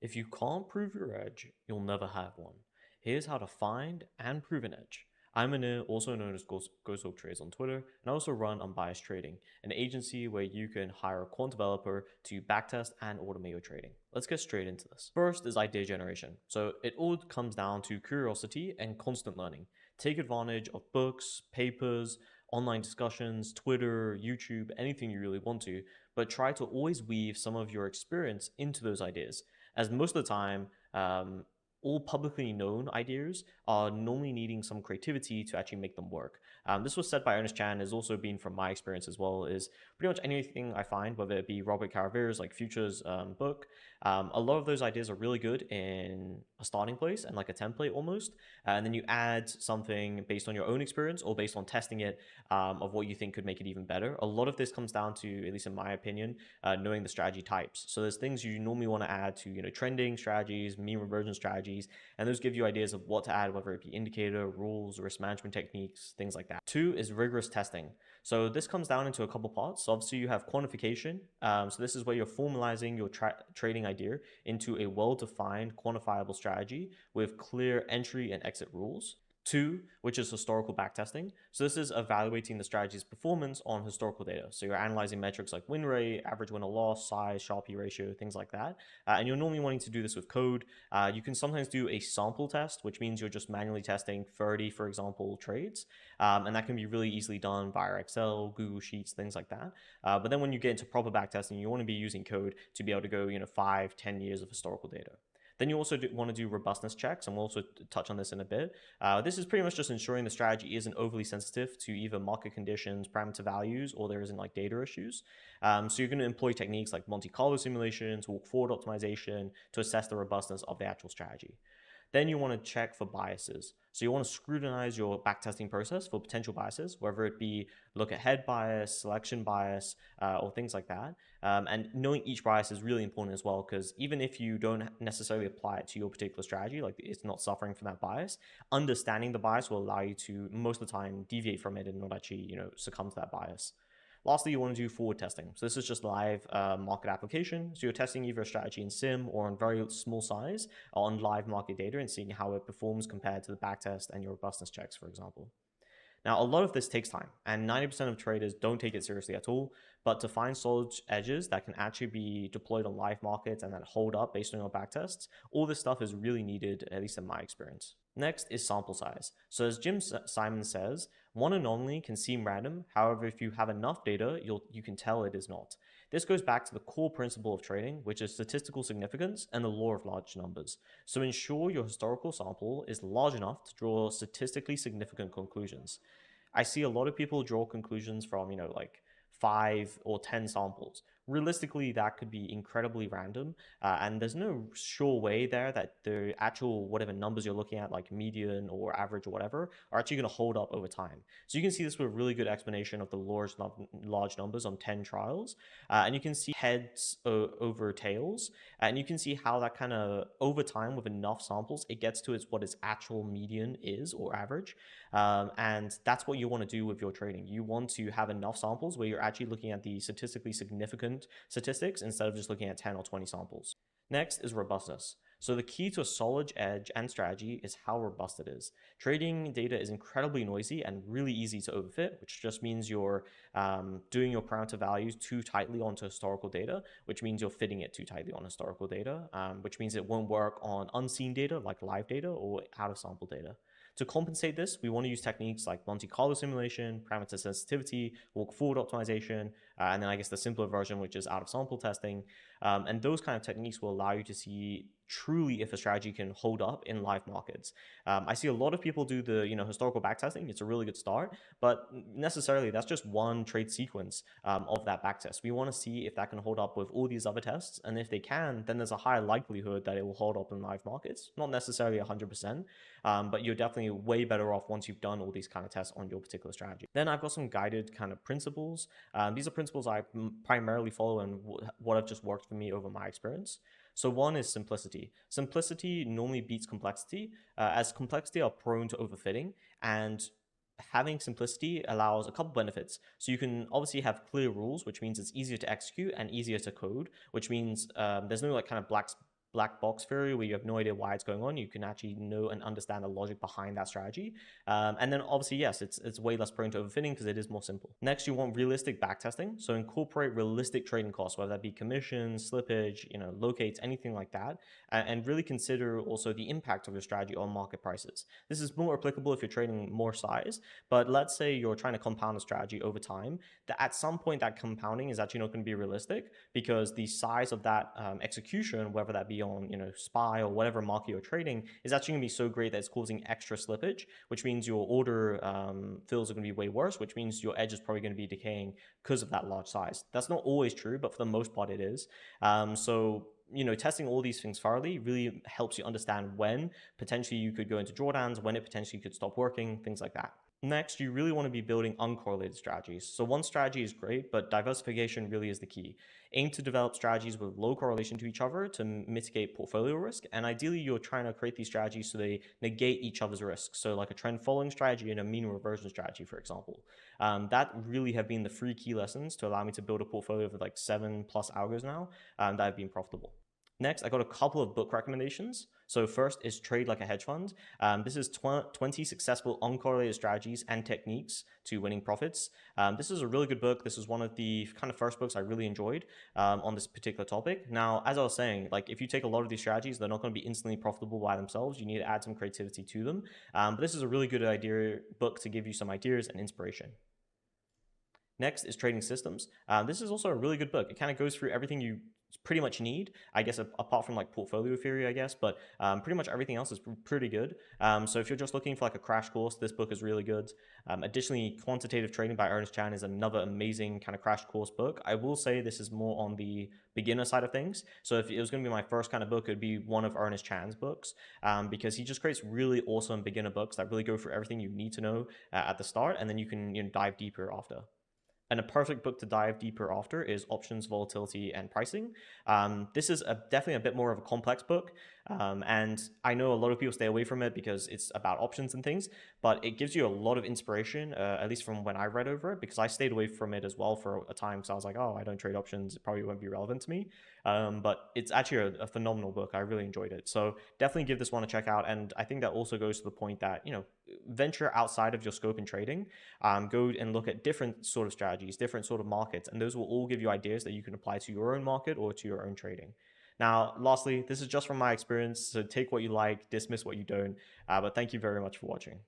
If you can't prove your edge, you'll never have one. Here's how to find and prove an edge. I'm Anil, also known as Ghost Trades on Twitter, and I also run Unbiased Trading, an agency where you can hire a quant developer to backtest and automate your trading. Let's get straight into this. First is idea generation. So it all comes down to curiosity and constant learning. Take advantage of books, papers, online discussions, Twitter, YouTube, anything you really want to, but try to always weave some of your experience into those ideas, as most of the time, all publicly known ideas are normally needing some creativity to actually make them work. This was said by Ernest Chan, has also been from my experience as well, is pretty much anything I find, whether it be Robert Caraveras, like Futures book, a lot of those ideas are really good in a starting place and like a template almost. And then you add something based on your own experience or based on testing it, of what you think could make it even better. A lot of this comes down to, at least in my opinion, knowing the strategy types. So there's things you normally want to add to, trending strategies, mean reversion strategies, and those give you ideas of what to add, whether it be indicator, rules, risk management techniques, things like that. Two is rigorous testing. So this comes down into a couple parts. So obviously you have quantification. So this is where you're formalizing your trading idea into a well-defined, quantifiable strategy with clear entry and exit rules. Two, which is historical backtesting. So this is evaluating the strategy's performance on historical data. So you're analyzing metrics like win rate, average win or loss, size, Sharpe ratio, things like that. And you're normally wanting to do this with code. You can sometimes do a sample test, which means you're just manually testing 30, for example, trades. And that can be really easily done via Excel, Google Sheets, things like that. But then when you get into proper backtesting, you want to be using code to be able to go, 5, 10 years of historical data. Then you also want to do robustness checks, and we'll also touch on this in a bit. This is pretty much just ensuring the strategy isn't overly sensitive to either market conditions, parameter values, or there isn't like data issues. So you're going to employ techniques like Monte Carlo simulations, walk forward optimization to assess the robustness of the actual strategy. Then you want to check for biases. So you want to scrutinize your backtesting process for potential biases, whether it be look ahead bias, selection bias, or things like that. And knowing each bias is really important as well, because even if you don't necessarily apply it to your particular strategy, like it's not suffering from that bias, understanding the bias will allow you to most of the time deviate from it and not actually, succumb to that bias. Lastly, you want to do forward testing. So this is just live market application. So you're testing either a strategy in sim or on very small size on live market data and seeing how it performs compared to the backtest and your robustness checks, for example. Now, a lot of this takes time, and 90% of traders don't take it seriously at all. But to find solid edges that can actually be deployed on live markets and that hold up based on your backtests, all this stuff is really needed, at least in my experience. Next is sample size. So as Jim Simon says, one anomaly can seem random. However, if you have enough data, you can tell it is not. This goes back to the core principle of trading, which is statistical significance and the law of large numbers. So ensure your historical sample is large enough to draw statistically significant conclusions. I see a lot of people draw conclusions from, like 5 or 10 samples. Realistically, that could be incredibly random, and there's no sure way there that the actual whatever numbers you're looking at, like median or average or whatever, are actually going to hold up over time. So you can see this with a really good explanation of the large numbers on 10 trials, and you can see heads over tails, and you can see how that kind of over time with enough samples, it gets to what its actual median is or average. And that's what you want to do with your trading. You want to have enough samples where you're actually looking at the statistically significant statistics instead of just looking at 10 or 20 samples. Next is robustness. So the key to a solid edge and strategy is how robust it is. Trading data is incredibly noisy and really easy to overfit, which just means you're doing your parameter values too tightly onto historical data, which means you're fitting it too tightly on historical data, which means it won't work on unseen data like live data or out of sample data. To compensate this, we want to use techniques like Monte Carlo simulation, parameter sensitivity, walk forward optimization, and then I guess the simpler version, which is out of sample testing. And those kind of techniques will allow you to see truly if a strategy can hold up in live markets. I see a lot of people do the historical backtesting. It's a really good start, but necessarily that's just one trade sequence of that backtest. We want to see if that can hold up with all these other tests, and if they can, then there's a higher likelihood that it will hold up in live markets. Not necessarily 100%, but you're definitely way better off once you've done all these kind of tests on your particular strategy. Then I've got some guided kind of principles. These are principles I primarily follow and what have just worked for me over my experience. So one is simplicity. Simplicity normally beats complexity, as complexity are prone to overfitting, and having simplicity allows a couple benefits. So you can obviously have clear rules, which means it's easier to execute and easier to code, which means there's no like kind of black black box theory where you have no idea why it's going on. You can actually know and understand the logic behind that strategy. And then obviously, yes, it's way less prone to overfitting because it is more simple. Next, you want realistic backtesting. So incorporate realistic trading costs, whether that be commissions, slippage, locates, anything like that, and really consider also the impact of your strategy on market prices. This is more applicable if you're trading more size, but let's say you're trying to compound a strategy over time, that at some point that compounding is actually not going to be realistic because the size of that execution, whether that be on SPY or whatever market you're trading, is actually going to be so great that it's causing extra slippage, which means your order fills are going to be way worse, which means your edge is probably going to be decaying because of that large size. That's not always true, but for the most part it is. So testing all these things thoroughly really helps you understand when potentially you could go into drawdowns, when it potentially could stop working, things like that. Next, you really want to be building uncorrelated strategies. So one strategy is great, but diversification really is the key. Aim to develop strategies with low correlation to each other to mitigate portfolio risk. And ideally, you're trying to create these strategies so they negate each other's risks. So like a trend following strategy and a mean reversion strategy, for example. That really have been the 3 key lessons to allow me to build a portfolio of like 7+ algos now that have been profitable. Next, I got a couple of book recommendations. So first is Trade Like a Hedge Fund. This is 20 successful uncorrelated strategies and techniques to winning profits. This is a really good book. This is one of the kind of first books I really enjoyed on this particular topic. Now, as I was saying, like if you take a lot of these strategies, they're not going to be instantly profitable by themselves. You need to add some creativity to them. But this is a really good book to give you some ideas and inspiration. Next is Trading Systems. This is also a really good book. It kind of goes through everything you pretty much need, I guess, apart from like portfolio theory, I guess, but pretty much everything else is pretty good. So if you're just looking for like a crash course, this book is really good. Additionally, Quantitative Trading by Ernest Chan is another amazing kind of crash course book. I will say this is more on the beginner side of things. So if it was going to be my first kind of book, it would be one of Ernest Chan's books because he just creates really awesome beginner books that really go through everything you need to know at the start, and then you can dive deeper after. And a perfect book to dive deeper after is Options, Volatility, and Pricing. This is definitely a bit more of a complex book. And I know a lot of people stay away from it because it's about options and things, but it gives you a lot of inspiration, at least from when I read over it, because I stayed away from it as well for a time because I was like, oh, I don't trade options. It probably won't be relevant to me. But it's actually a phenomenal book. I really enjoyed it. So definitely give this one a check out. And I think that also goes to the point that, venture outside of your scope in trading, go and look at different sort of strategies, different sort of markets, and those will all give you ideas that you can apply to your own market or to your own trading. Now, lastly, this is just from my experience, so take what you like, dismiss what you don't, but thank you very much for watching.